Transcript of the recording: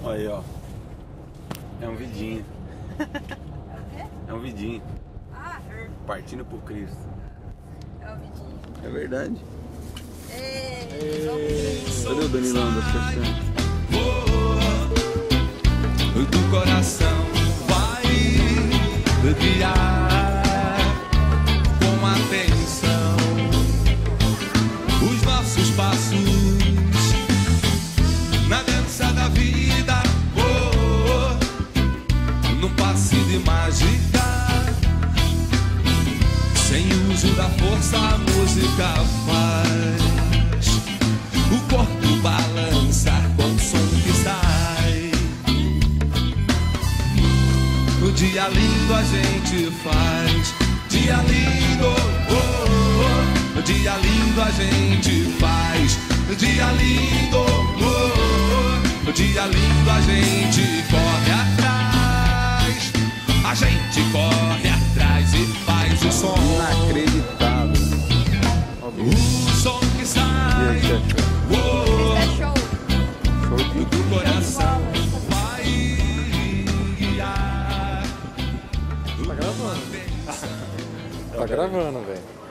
Olha aí, ó. É um vidinho. É o quê? É um vidinho. Ah, Partindo por Cristo. é o vidinho. É verdade. Ei, Cadê o Danilão da Fechando? Do coração vai guiar com atenção os nossos passos na dança da vida, num passe de mágica. Sem uso da força a música faz o corpo balançar com o som que sai. O dia lindo a gente faz, dia lindo, dia lindo a gente faz, dia lindo, dia lindo a gente corre atrás, a gente corre atrás e faz o som. Inacreditável. O som que sai, é show. Show do coração vai guiar. Tá gravando. Tá gravando, velho.